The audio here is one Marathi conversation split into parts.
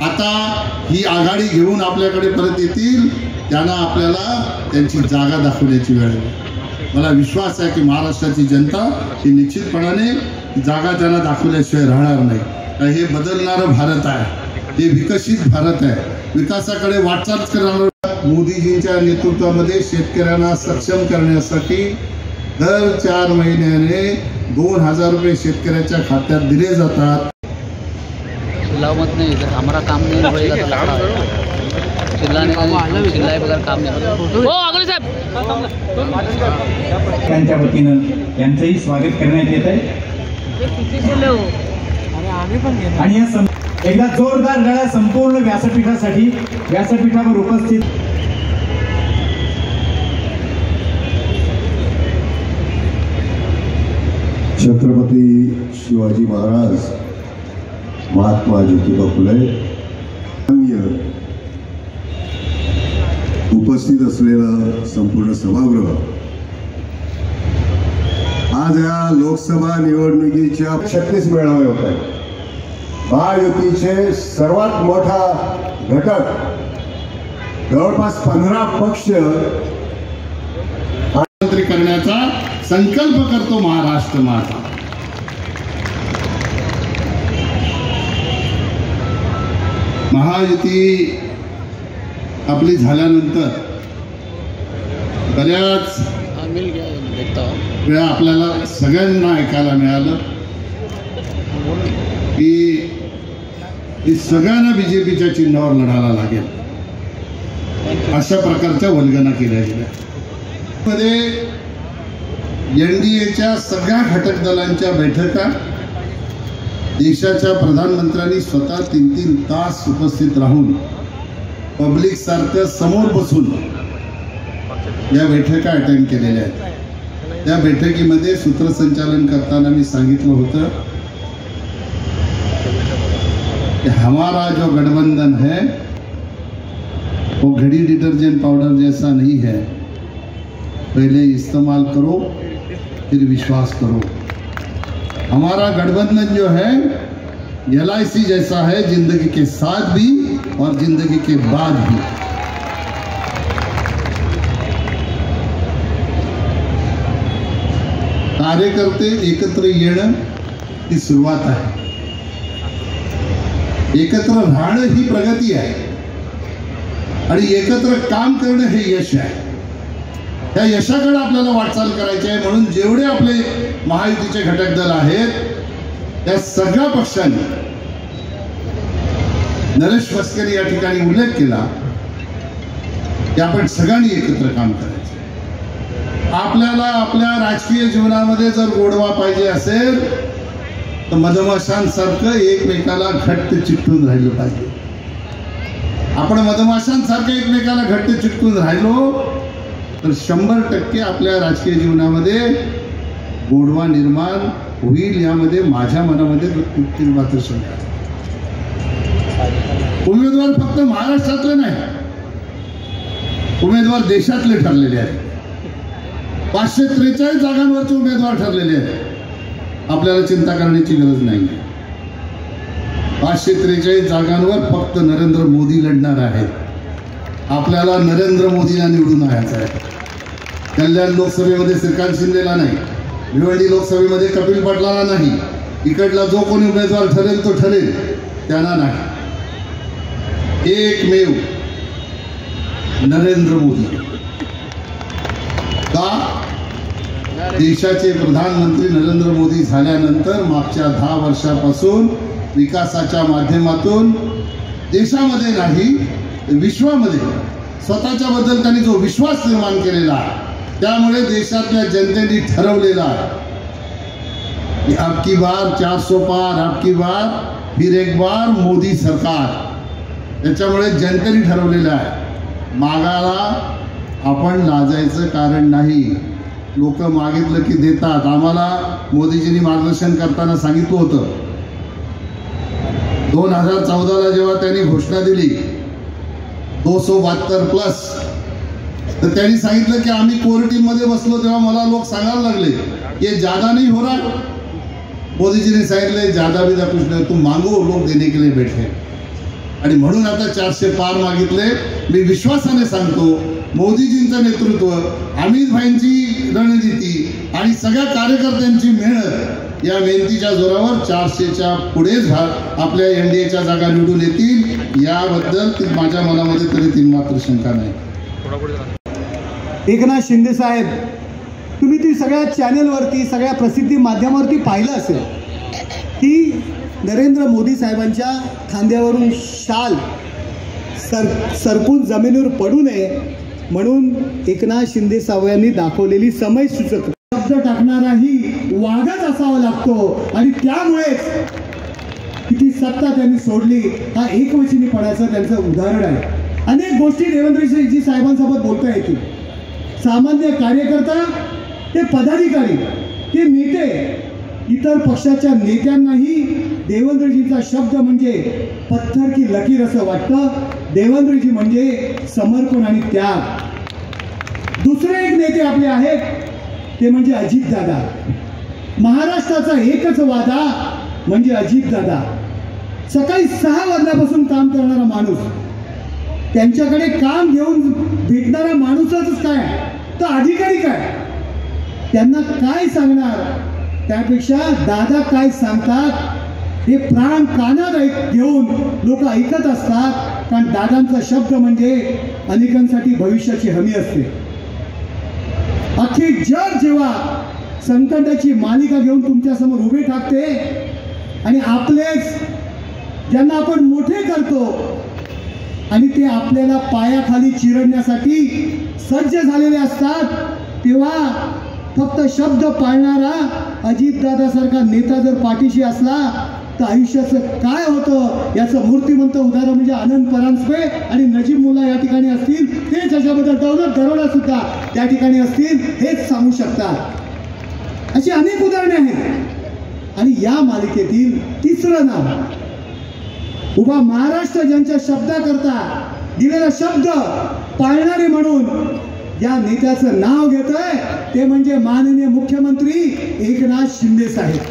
आता ही आघाडी घेऊन आपल्याकडे परत येतील, त्यांना आपल्याला त्यांची जागा दाखवण्याची वेळ आहे. मला विश्वास आहे की महाराष्ट्राची जनता ही निश्चितपणाने जागा त्यांना दाखवल्याशिवाय राहणार नाही. हे बदलणारं भारत आहे, हे विकसित भारत आहे, विकासाकडे वाटचाल करणारं. मोदीजींच्या नेतृत्वामध्ये शेतकऱ्यांना सक्षम करण्यासाठी दर 4 महिन्याने 2000 रुपये शेतकऱ्याच्या खात्यात दिले जातात. मत नहीं हमारा काम नहीं होएगा तो चिल्लाए बगैर काम नहीं. हो अगले साहेब त्यांच्या वतीनं यांचंही स्वागत करण्यात येत आहे. आणि या एकदा जोरदार लढा संपूर्ण व्यासपीठासाठी, व्यासपीठावर उपस्थित छत्रपती शिवाजी महाराज, महात्मा ज्योतिबा फुले, उपस्थित असलेलं संपूर्ण सभागृह, आज या लोकसभा निवडणुकीच्या 36 मेळावे होत आहेत. महायुतीचे सर्वात मोठा घटक जवळपास 15 पक्ष मंत्री करण्याचा संकल्प करतो महाराष्ट्र माझा. महायुती आपली झाल्यानंतर बऱ्याच वेळा आपल्याला सगळ्यांना ऐकायला मिळालं की सगळ्यांना बीजेपीच्या चिन्हावर लढायला लागेल, अशा प्रकारच्या वल्गना केल्या गेल्या. मध्ये एनडीएच्या सगळ्या घटक दलांच्या बैठका देशाच्या प्रधानमंत्र्यांनी स्वतः 3-3 तास उपस्थित राहून पब्लिक सारखं समोर बसून या बैठका अटेंड केलेल्या आहेत. त्या बैठकीमध्ये सूत्रसंचालन करताना मी सांगितलं होतं कि हमारा जो गठबंधन है वो घड़ी डिटर्जेंट पाउडर जैसा नहीं है, पहले इस्तेमाल करो फिर विश्वास करो. हमारा गठबंधन जो है LIC जैसा है, जिंदगी के साथ भी और जिंदगी के बाद भी. कार्यकर्ते एकत्र येणं ही सुरुवात आहे, एकत्र राहणं ही प्रगती आहे आणि एकत्र काम करणं हे यश आहे. त्या यशाकडे आपल्याला वाटचाल करायची आहे. म्हणून जेवढे आपले महायुतीचे घटक दल आहेत त्या सगळ्या पक्षांनी, नरेश मस्कर या ठिकाणी उल्लेख केला की आपण सगळ्यांनी एकत्र काम करायचं. आपल्याला आपल्या राजकीय जीवनामध्ये जर गोडवा पाहिजे असेल तर मधमाशांसारखं एकमेकाला घट्ट चिकटून राहिलं पाहिजे. आपण मधमाशांसारखं एकमेकाला घट्ट चिकटून राहिलो तर 100% आपल्या राजकीय जीवनामध्ये गोडवा निर्माण होईल. यामध्ये माझ्या मनामध्ये मात्र शंका. उमेदवार फक्त महाराष्ट्रातले नाही, उमेदवार देशातले ठरलेले आहेत. 543 जागांवरचे उमेदवार ठरलेले आहेत. आपल्याला चिंता करण्याची गरज नाही. 543 जागांवर फक्त नरेंद्र मोदी लढणार आहेत. आपल्याला नरेंद्र मोदींना निवडून आणायचं आहे. कल्याण लोकसभेमध्ये श्रीकांत शिंदेला नाही, भिवंडी लोकसभेमध्ये कपिल पाटलाला नाही, इकडला जो कोणी उमेदवार ठरेल तो ठरेल, त्यांना नाही. एकमेव नरेंद्र मोदी. का? देशाचे प्रधानमंत्री नरेंद्र मोदी झाल्यानंतर मागच्या 10 वर्षापासून विकासाच्या माध्यमातून देशामध्ये नाही विश्वामध्ये स्वतःच्या बद्दल त्यांनी जो विश्वास निर्माण केलेला आहे, त्यामुळे देशातल्या जनतेने ठरवलेला आहे अब की बार 400 पार, अब की बार फिर एक बार मोदी सरकार. त्याच्यामुळे जनतेने ठरवलेलं आहे. मागाला आपण लाजायचं कारण नाही. लोक मागितलं की देतात. आम्हाला मोदीजींनी मार्गदर्शन करताना सांगितलं होतं 2014ला जेव्हा त्यांनी घोषणा दिली 272+, तर त्यांनी सांगितलं की आम्ही कोर टीम मध्ये बसलो तेव्हा मला लोक सांगायला लागले ये ज्यादा नहीं हो रहा. मोदी जी ने सांगितले ज्यादा भी कुछ नहीं, तुम मांगो, लोग देने के लिए बैठे. आणि म्हणून आता 400 पार मागितले। मी विश्वासाने सांगतो मोदीजींचं नेतृत्व, अमित भाईंची रणनीती आणि सगळ्या कार्यकर्त्यांची मेहनत या मेहनतीच्या जोरावर 400च्या पुढेच आपल्या एनडीएच्या जागा निवडून येतील याबद्दल माझ्या मनामध्ये तरी तीन मात्र शंका नाही। एकनाथ शिंदे साहेब, तुम्ही ती सगळ्या चॅनेलवरती सगळ्या प्रसिद्धी माध्यमावरती पाहिलं असेल की नरेंद्र मोदी साहेबांच्या खांद्यावरून शाल सरकून जमिनीवर पडू नये म्हणून एकनाथ शिंदे साहेबांनी दाखवलेली समय सूचक शब्द टाकणाराही वाघच असावा लागतो आणि त्यामुळेच किती सत्ता त्यांनी सोडली हा एकवचनीपणाचं त्यांचं उदाहरण आहे। अनेक गोष्टी देवेंद्रजी साहेबांसोबत बोलता येतील। सामान्य कार्यकर्ता ते पदाधिकारी ते नेते इतर पक्षाच्या नेत्यांनाही देवेंद्रजींचा शब्द म्हणजे पत्थर की लकीर असं वाटतं। देवेंद्रजी म्हणजे समर्पण आणि त्याग। दुसरे एक नेते आपले आहेत ते म्हणजे अजितदादा। महाराष्ट्राचा एकच वादा म्हणजे अजितदादा। सकाळी 6 वाजल्यापासून काम करणारा माणूस, त्यांच्याकडे काम घेऊन भेटणारा माणूसच काय तर अधिकारी काय, त्यांना काय सांगणार त्यापेक्षा दादा काय सांगतात हे प्राण कानात घेऊन लोक ऐकत असतात, कारण दादांचा शब्द म्हणजे अनेकांसाठी भविष्याची हमी असते। अख्खे जग जेव्हा संकटाची मालिका घेऊन तुमच्या समोर उभे ठाकते आणि आपलेच ज्यांना आपण मोठे करतो आणि ते आपल्याला पायाखाली चिरडण्यासाठी सज्ज झालेले असतात, तेव्हा फक्त शब्द पाळणारा अजितदादासारखा नेता जर पाठीशी असला तर आयुष्याचं काय होतं याचं मूर्तिमंत उदाहरण म्हणजे आनंद परांजपे आणि नजीब मुल्ला या ठिकाणी असतील, ते त्याच्याबद्दल दौलत दरोडा सुद्धा त्या ठिकाणी असतील, हेच सांगू शकतात। अशी अनेक उदाहरणे आहेत। आणि या मालिकेतील तिसरं नाव उभा महाराष्ट्र ज्यांच्या शब्दाकरता दिलेला शब्द पाळणारे म्हणून या नेत्याचं नाव घेतोय ते म्हणजे माननीय मुख्यमंत्री एकनाथ शिंदे साहेब।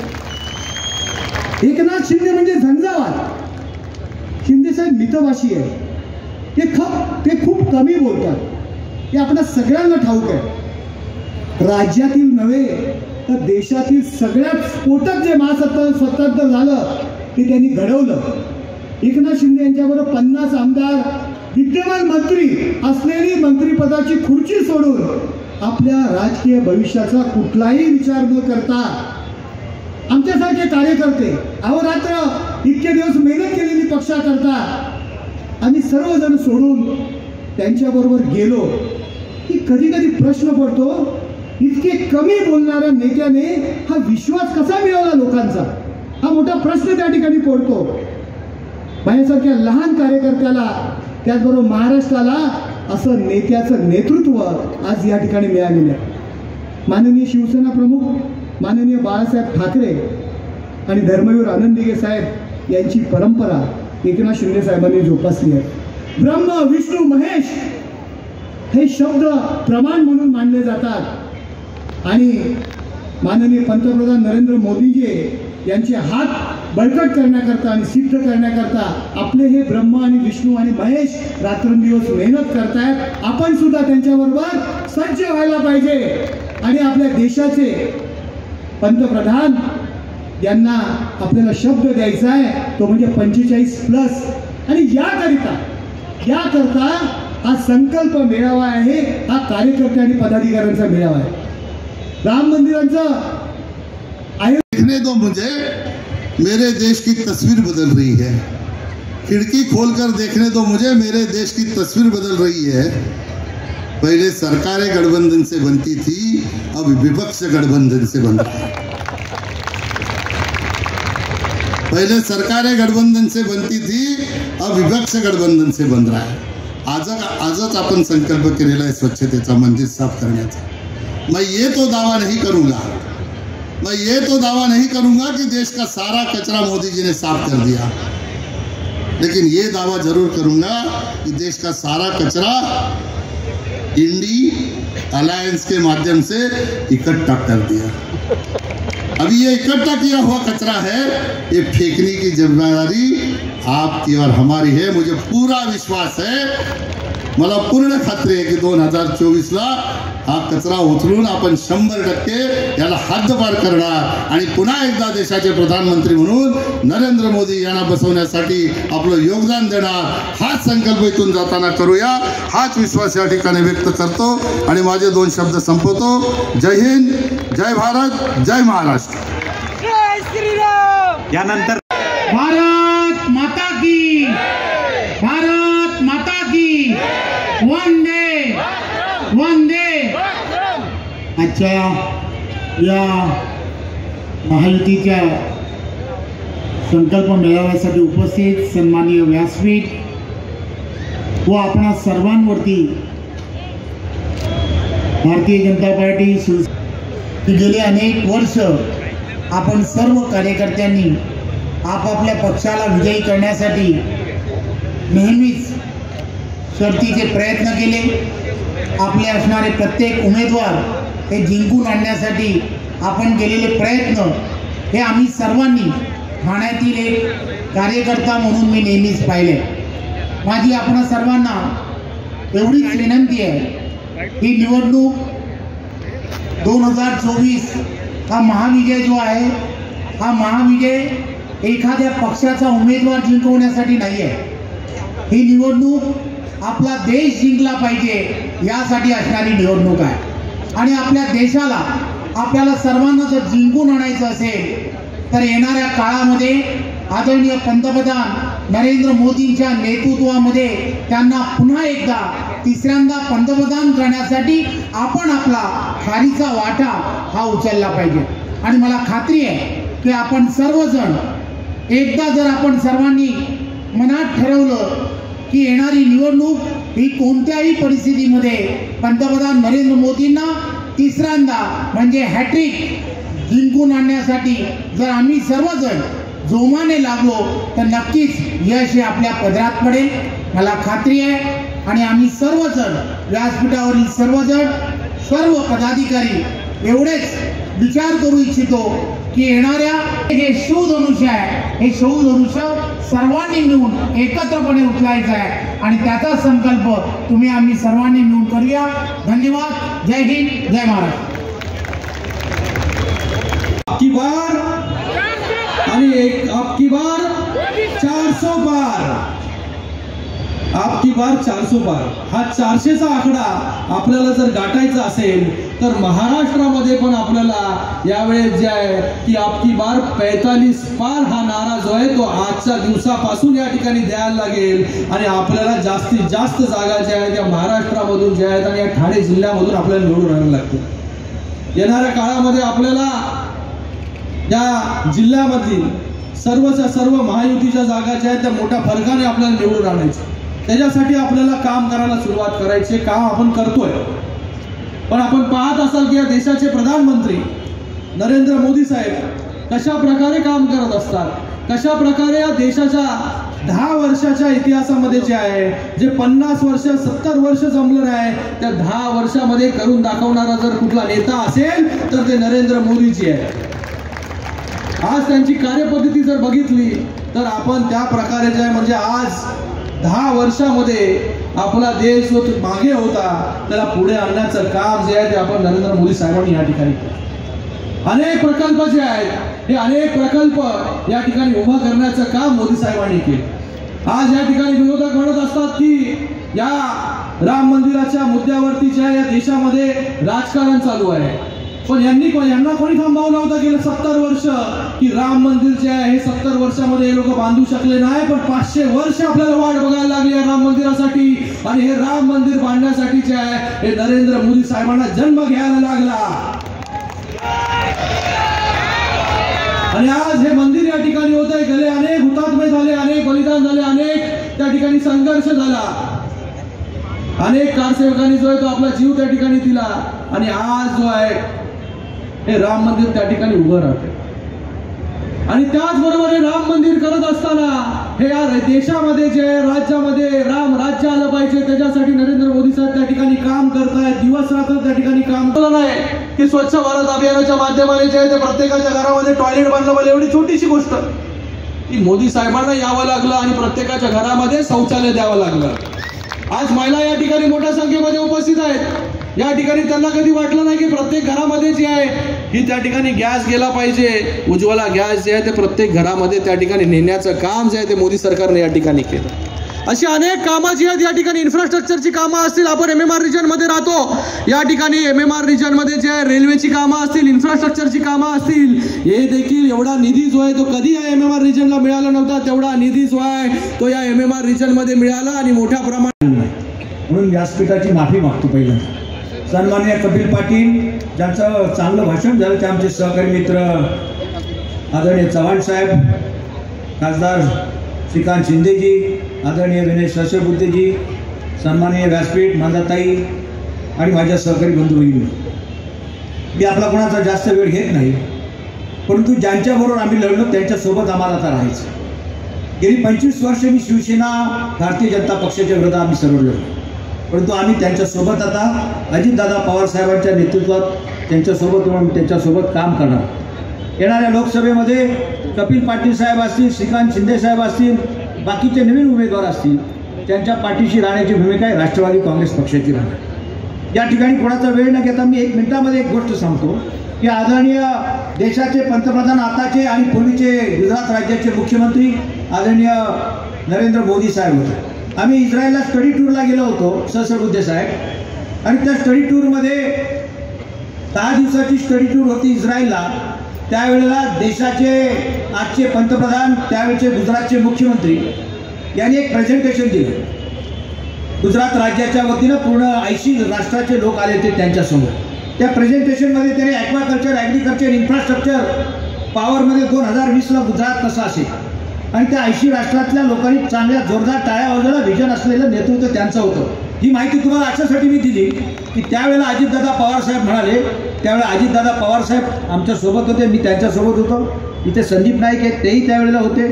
एकनाथ शिंदे म्हणजे झंझावात। शिंदे साहेब मितभाषी आहे, ते खूप कमी बोलतात, हे आपल्या सगळ्यांना ठाऊक आहे। राज्यातील नव्हे तर देशातील सगळ्यात स्फोटक जे महासत्ता स्वतंत्र झालं ते त्यांनी घडवलं। एकनाथ शिंदे यांच्याबरोबर 50 आमदार, विद्यमान मंत्री असलेली मंत्रिपदाची खुर्ची सोडून आपल्या राजकीय भविष्याचा कुठलाही विचार न करता आमच्यासारखे कार्यकर्ते अहोरात्र इतके दिवस मेहनत केलेली पक्षाकरता आम्ही सर्वजण सोडून त्यांच्याबरोबर गेलो की कधी कधी प्रश्न पडतो, इतके कमी बोलणाऱ्या नेत्याने हा विश्वास कसा मिळवला लोकांचा, हा मोठा प्रश्न त्या ठिकाणी पडतो। माझ्यासारख्या लहान कार्यकर्त्याला त्याचबरोबर महाराष्ट्राला असं नेत्याचं नेतृत्व आज या ठिकाणी मिळालेलं आहे। माननीय शिवसेना प्रमुख माननीय बाळासाहेब ठाकरे आणि धर्मवीर आनंद दिघे साहेब यांची परंपरा एकनाथ शिंदे साहेबांनी जोपासली आहे। ब्रह्म विष्णू महेश हे शब्द प्रमाण म्हणून मानले जातात आणि माननीय पंतप्रधान नरेंद्र मोदीजी यांचे हात बळकट करण्याकरता आणि सिद्ध करण्याकरता आपले हे ब्रह्म आणि विष्णू आणि महेश रात्रंदिवस मेहनत करतायत। आपण सुद्धा त्यांच्याबरोबर सज्ज व्हायला पाहिजे आणि आपल्या देशाचे पंतप्रधान यांना आपल्याला शब्द द्यायचा आहे तो म्हणजे 45+ आणि याकरता हा संकल्प मेळावा आहे, हा कार्यकर्ते आणि पदाधिकाऱ्यांचा मेळावा आहे। राम मंदिरांचं देखने दो मुझे, मेरे देश की तस्वीर बदल रही है। खिड़की खोलकर देखने दो मुझे, मेरे देश की तस्वीर बदल रही है। पहले सरकारें गठबंधन से बनती थी, अब विपक्ष गठबंधन से बन रहा है। पहले सरकारें गठबंधन से बनती थी, अब विपक्ष गठबंधन से बन रहा है। आजच आपण संकल्प केलेला आहे स्वच्छतेचा, मंदिर साफ करण्याचा। मैं ये तो दावा नहीं करूंगा कि देश का सारा कचरा मोदी जी ने साफ कर दिया, लेकिन ये दावा जरूर करूंगा कि देश का सारा कचरा इंडी अलायंस के माध्यम से इकट्ठा कर दिया। अभी ये इकट्ठा किया हुआ कचरा है, ये फेंकने की जिम्मेदारी आपकी और हमारी है। मुझे पूरा विश्वास है, मला पूर्ण खात्री आहे की 2024ला हा कचरा उचलून आपण 100% याला हद्दपार करणार आणि पुन्हा एकदा देशाचे प्रधानमंत्री म्हणून नरेंद्र मोदी यांना बसवण्यासाठी आपलं योगदान देणार। हाच संकल्प इथून जाताना करूया, हाच विश्वास या ठिकाणी व्यक्त करतो आणि माझे 2 शब्द संपवतो। जय हिंद, जय भारत, जय महाराष्ट्र। जय श्रीराम। यानंतर भारत माता की, भारत माता की, वंदे वंदे। आजच्या या महायुतीच्या संकल्प मेळाव्यासाठी उपस्थित सन्माननीय व्यासपीठ व आपणा सर्वांवरती भारतीय जनता पार्टी गेले अनेक वर्ष आपण सर्व कार्यकर्त्यांनी आपापल्या पक्षाला विजयी करण्यासाठी नेहमीच शर्तीचे प्रयत्न केले। आपले असणारे प्रत्येक उमेदवार हे जिंकून आणण्यासाठी आपण केलेले प्रयत्न हे आम्ही सर्वांनी ठाण्यातील एक कार्यकर्ता म्हणून मी नेहमीच पाहिले। माझी आपण सर्वांना एवढीच विनंती आहे की निवडणूक 2024 हा महाविजय जो आहे, हा महाविजय एखाद्या पक्षाचा उमेदवार जिंकवण्यासाठी नाही आहे। ही निवडणूक आपला देश जिंकला पाहिजे यासाठी असणारी निवडणूक आहे आणि आपल्या देशाला आपल्याला सर्वांना जर जिंकून आणायचं असेल तर येणाऱ्या काळामध्ये आदरणीय पंतप्रधान नरेंद्र मोदींच्या नेतृत्वामध्ये त्यांना पुन्हा एकदा तिसऱ्यांदा पंतप्रधान करण्यासाठी आपण आपला खारीचा वाटा हा उचलला पाहिजे। आणि मला खात्री आहे की आपण सर्वजण एकदा जर आपण सर्वांनी मनात ठरवलं की येणारी निवडणूक ही कोणत्याही परिस्थितीमध्ये पंतप्रधान नरेंद्र मोदींना तिसऱ्यांदा म्हणजे हॅट्रिक जिंकून आणण्यासाठी जर आम्ही सर्वजण जोमाने लागलो तर नक्कीच यश हे आपल्या पदरात पडेल, मला खात्री आहे। आणि आम्ही सर्वजण व्यासपीठावरील सर्वजण सर्व पदाधिकारी एवढेच विचार करू इच्छितो की येणाऱ्या हे शिवधनुष्य आहे, हे शिवधनुष्य सर्वांनी मिळून एकत्रपणे उचलायचं आहे आणि त्याचा संकल्प तुम्ही आम्ही सर्वांनी मिळून करूया। धन्यवाद। जय हिंद, जय महाराष्ट्र। आपकी बार आणि एक आपकी बार 400 बार, आपकी बार 400 बार हा 400चा आकडा आपल्याला जर गाठायचा असेल तर महाराष्ट्रामध्ये पण आपल्याला यावेळेस जे आहे की आपकी बार 45 पार हा नारा जो आहे तो आजच्या दिवसापासून या ठिकाणी द्यायला लागेल आणि आपल्याला जास्तीत जास्त जागा ज्या आहेत त्या महाराष्ट्रामधून ज्या आहेत आणि या ठाणे जिल्ह्यामधून आपल्याला निवडून आणायला लागतील। येणाऱ्या काळामध्ये आपल्याला या जिल्ह्यामधील सर्वच्या सर्व महायुतीच्या जागा ज्या आहेत त्या मोठ्या फरकाने आपल्याला निवडून आणायचं, त्याच्यासाठी आपल्याला काम करायला सुरुवात करायची। काम आपण करतोय, पण आपण पाहत असाल की या देशाचे प्रधानमंत्री नरेंद्र मोदी साहेब कशा प्रकारे काम करत असतात, कशा प्रकारे या देशाच्या 10 वर्षाच्या इतिहासामध्ये जे आहे जे 50 वर्ष 70 वर्ष जमलं आहे त्या 10 वर्षामध्ये करून दाखवणारा जर कुठला नेता असेल तर ते नरेंद्र मोदीजी आहे। आज त्यांची कार्यपद्धती जर बघितली तर आपण त्या प्रकारे जे आहे म्हणजे आज 10 वर्षामध्ये आपला देश जो मागे होता त्याला पुढे आणण्याचं काम जे आहे ते आपण नरेंद्र मोदी साहेबांनी या ठिकाणी केलं। अनेक प्रकल्प जे आहेत हे अनेक प्रकल्प या ठिकाणी उभा करण्याचं काम मोदी साहेबांनी केलं। आज या ठिकाणी विरोधक म्हणत असतात की या राम मंदिराच्या मुद्द्यावरती जे आहे या देशामध्ये राजकारण चालू आहे, पण यांना कोणी थांबवलं होतं गेले 70 वर्ष की राम मंदिर जे आहे हे 70 वर्षामध्ये हे लोक बांधू शकले नाही, पण 500 वर्ष आपल्याला वाट बघायला लागली राम मंदिरासाठी आणि हे राम मंदिर बांधण्यासाठी जे आहे हे नरेंद्र मोदी साहेबांना जन्म घ्यायला लागला आणि आज हे मंदिर या ठिकाणी होत आहे। गेले अनेक हुतात्मे झाले, अनेक बलिदान झाले, अनेक त्या ठिकाणी संघर्ष झाला, अनेक कारसेवकांनी जो आहे तो आपला जीव त्या ठिकाणी दिला आणि आज जो आहे हे राम मंदिर त्या ठिकाणी उभं राहते। आणि त्याचबरोबर हे राम मंदिर करत असताना हे या देशामध्ये जे राज्यामध्ये राम राज्य आलं पाहिजे त्याच्यासाठी नरेंद्र मोदी साहेब त्या ठिकाणी काम करतायत, दिवस रात्र त्या ठिकाणी काम केलं नाही की स्वच्छ भारत अभियानाच्या माध्यमाने जे आहे ते प्रत्येकाच्या घरामध्ये टॉयलेट बांधलं, एवढी छोटीशी गोष्ट की मोदी साहेबांना यावं लागलं आणि प्रत्येकाच्या घरामध्ये शौचालय द्यावं लागलं. आज महिला या ठिकाणी मोठ्या संख्येमध्ये उपस्थित आहेत. या ठिकाणी त्यांना कधी वाटलं नाही की प्रत्येक घरामध्ये जे आहे ही त्या ठिकाणी गॅस गेला पाहिजे. उज्ज्वला गॅस जे आहे ते प्रत्येक घरामध्ये त्या ठिकाणी नेण्याचं काम जे आहे ते मोदी सरकारने या ठिकाणी केलं. अशी अनेक कामं जी आहेत या ठिकाणी इन्फ्रास्ट्रक्चरची कामं असतील. आपण MMR रिजन मध्ये राहतो. या ठिकाणी MMR रिजन मध्ये जे आहे रेल्वेची कामं असतील, इन्फ्रास्ट्रक्चरची कामं असतील, हे देखील एवढा निधी जो आहे तो कधी या MMR रिजनला मिळाला नव्हता. तेवढा निधी जो आहे तो या MMR रिजन मध्ये मिळाला आणि मोठ्या प्रमाणात. म्हणून व्यासपीठाची माफी मागतो. पहिल्यांदा सन्माननीय कपिल पाटील ज्यांचं चांगलं भाषण झालं ते आमचे सहकारी मित्र आदरणीय चव्हाण साहेब, खासदार श्रीकांत शिंदेजी, आदरणीय विनय सहस्रबुद्धेजी, सन्माननीय व्यासपीठ मंदाताई आणि माझ्या सहकारी बंधू भगिनी. मी आपला कोणाचा जास्त वेळ घेत नाही, परंतु ज्यांच्याबरोबर आम्ही लढलो त्यांच्यासोबत आम्हाला आता राहायचं. गेली 25 वर्ष मी शिवसेना भारतीय जनता पक्षाच्या विरोधात आम्ही सर्व लढलो, परंतु आम्ही त्यांच्यासोबत आता अजितदादा पवार साहेबांच्या नेतृत्वात त्यांच्यासोबत काम करणार. येणाऱ्या लोकसभेमध्ये कपिल पाटील साहेब असतील, श्रीकांत शिंदे साहेब असतील, बाकीचे नवीन उमेदवार असतील, त्यांच्या पाठीशी राहण्याची भूमिका आहे राष्ट्रवादी काँग्रेस पक्षाची राहणार. या ठिकाणी कोणाचा वेळ न घेता मी 1 मिनिटामध्ये एक गोष्ट सांगतो की आदरणीय देशाचे पंतप्रधान आताचे आणि पूर्वीचे गुजरात राज्याचे मुख्यमंत्री आदरणीय नरेंद्र मोदी साहेब होते. आम्ही इस्रायलला स्टडी टूरला गेलो होतो सहस्रबुद्धे साहेब, आणि त्या स्टडी टूरमध्ये 10 दिवसाची स्टडी टूर होती इस्रायलला. त्यावेळेला देशाचे आजचे पंतप्रधान त्यावेळेचे गुजरातचे मुख्यमंत्री यांनी एक प्रेझेंटेशन दिलं. गुजरात राज्याच्या वतीनं पूर्ण 80 राष्ट्राचे लोक आले होते त्यांच्यासमोर. त्या प्रेझेंटेशनमध्ये त्यांनी ॲक्वाकल्चर, ॲग्रिकल्चर, इन्फ्रास्ट्रक्चर, पॉवरमध्ये 2020ला गुजरात कसं असेल आणि त्या 80 राष्ट्रातल्या लोकांनी चांगल्या जोरदार टाळ्या वाजवल्या. विजन असलेलं नेतृत्व त्यांचं होतं. ही माहिती तुम्हाला अशासाठी मी दिली की त्यावेळेला अजितदादा पवार साहेब म्हणाले, त्यावेळेला अजितदादा पवार साहेब आमच्यासोबत होते, मी त्यांच्यासोबत होतो. इथे संदीप नाईक आहेत, तेही त्यावेळेला होते.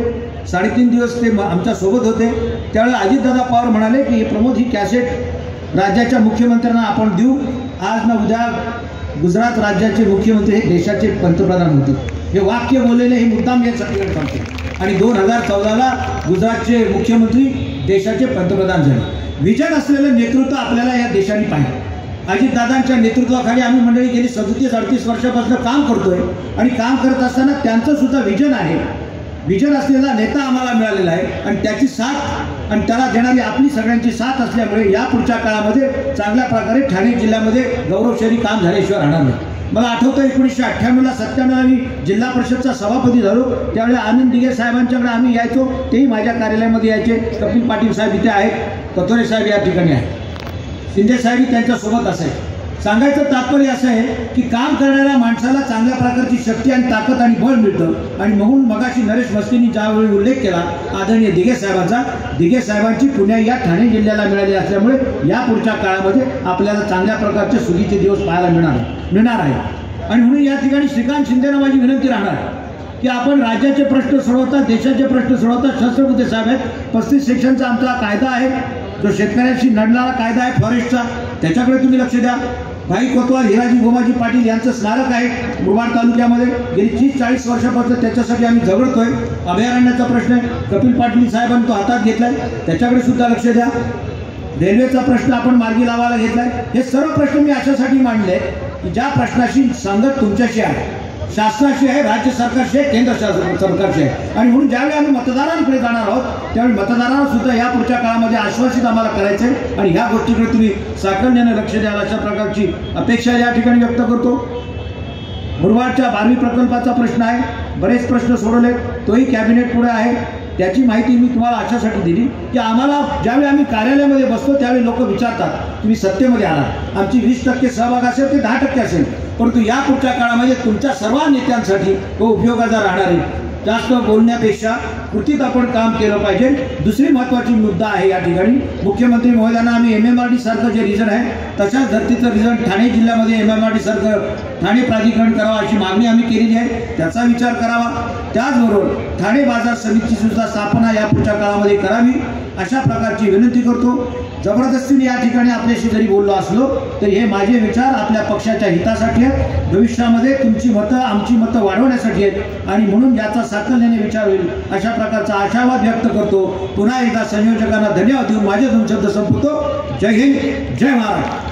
3.5 दिवस ते आमच्यासोबत होते. त्यावेळेला अजितदादा पवार म्हणाले की प्रमोद ही कॅसेट राज्याच्या मुख्यमंत्र्यांना आपण देऊ. आज ना उद्या गुजरात राज्याचे मुख्यमंत्री हे देशाचे पंतप्रधान होते. हे वाक्य बोललेले हे मुद्दाम या सगळीकडे सांगते. आणि 2014ला गुजरातचे मुख्यमंत्री देशाचे पंतप्रधान झाले. विजन असलेलं नेतृत्व आपल्याला या देशाने पाहिजे. अजितदादांच्या नेतृत्वाखाली आम्ही मंडळी गेली 37-38 वर्षापासून काम करतोय आणि काम करत असताना त्यांचं सुद्धा विजन आहे. विजन असलेला नेता आम्हाला मिळालेला आहे आणि त्याची साथ आणि त्याला देणारी आपली सगळ्यांची साथ असल्यामुळे या पुढच्या काळामध्ये चांगल्या प्रकारे ठाणे जिल्ह्यामध्ये गौरवशाली काम झाल्याशिवाय राहणार नाही. मला आठवतं 1998ला 97ला मी जिल्हा परिषदचा सभापती झालो. त्यावेळेला आनंद दिघे साहेबांच्याकडे आम्ही यायचो, तेही माझ्या कार्यालयामध्ये यायचे. कपिल पाटील साहेब इथे आहेत, कथोरे साहेब या ठिकाणी आहेत, शिंदे साहेब त्यांच्यासोबत असायचे. सांगायचं तात्पर्य असं आहे की काम करणाऱ्या माणसाला चांगल्या प्रकारची शक्ती आणि ताकद आणि बळ मिळतं. आणि म्हणून मगाशी नरेश मस्कींनी ज्यावेळी उल्लेख केला आदरणीय दिघे साहेबांचा, दिघे साहेबांची पुण्या या ठाणे जिल्ह्याला मिळाली असल्यामुळे या पुढच्या काळामध्ये आपल्याला चांगल्या प्रकारचे सुगीचे दिवस पाहायला मिळणार आहे. आणि म्हणून या ठिकाणी श्रीकांत शिंदेना माझी विनंती राहणार की आपण राज्याचे प्रश्न सोडवतात, देशाचे प्रश्न सोडवतात. सहस्रबुद्धे साहेब आहेत, 35 सेक्शनचा आमचा कायदा आहे, जो शेतकऱ्यांशी लढणारा कायदा आहे फॉरेस्टचा, त्याच्याकडे तुम्ही लक्ष द्या. भाई कोतवाल, हिराजी गोमाजी पाटील यांचं स्मारक आहे मुरबाड तालुक्यामध्ये. गेली 30-40 वर्षापासून त्याच्यासाठी आम्ही झगडतोय. अभयारण्याचा प्रश्न आहे, कपिल पाटील साहेबांनी तो हातात घेतलाय, त्याच्याकडे सुद्धा लक्ष द्या. रेल्वेचा प्रश्न आपण मार्गी लावायला घेतलाय. हे सर्व प्रश्न मी अशासाठी मांडले की ज्या प्रश्नाशी संगत तुमच्याशी आहे, शासनाशी आहे, राज्य सरकारशी आहे, केंद्र सरकारशी आहे. आणि म्हणून ज्यावेळी आम्ही मतदारांकडे जाणार आहोत त्यावेळी मतदारांना सुद्धा या पुढच्या काळामध्ये आश्वासित आम्हाला करायचं आहे आणि ह्या गोष्टीकडे तुम्ही साकल्याने लक्ष द्याल अशा प्रकारची अपेक्षा या ठिकाणी व्यक्त करतो. मुरबाडच्या 12वी प्रकल्पाचा प्रश्न आहे, बरेच प्रश्न सोडवले, तोही कॅबिनेट पुढे आहे. त्याची माहिती मी तुम्हाला अशासाठी दिली की आम्हाला ज्यावेळी आम्ही कार्यालयामध्ये बसतो त्यावेळी लोक विचारतात तुम्ही सत्तेमध्ये आला, आमची 20% सहभाग असेल ते 10% असेल, परंतु या पुढच्या काळामध्ये तुमच्या सर्व नेत्यांसाठी तो उपयोगाचा राहणार आहे. जास्त बोलण्यापेक्षा कृतीत आपण काम केलं पाहिजे. दुसरी महत्त्वाची मुद्दा आहे या ठिकाणी मुख्यमंत्री महोदयांना आम्ही MMRD सारखं जे रिजन आहे तशाच धर्तीचं रिजन ठाणे जिल्ह्यामध्ये MMRD सारखं ठाणे प्राधिकरण करावं अशी मागणी आम्ही केलेली आहे, त्याचा विचार करावा. त्याचबरोबर ठाणे बाजार समितीची सुद्धा स्थापना या पुढच्या काळामध्ये करावी. अशा प्रकारची विनंती करतो। जबरदस्तीने या ठिकाणी आपल्याशी जरी बोललो असलो तरी हे माझे विचार आपल्या पक्षाच्या हितासाठी आहेत, भविष्यामध्ये तुमची मतं आमची मतं वाढवण्यासाठी आहेत आणि म्हणून याचा साकल्याने विचार होईल अशा प्रकारचा आशावाद व्यक्त करतो। पुन्हा एकदा संयोजकांना धन्यवाद देऊन माझे 2 शब्द संपवतो। जय हिंद, जय महाराष्ट्र।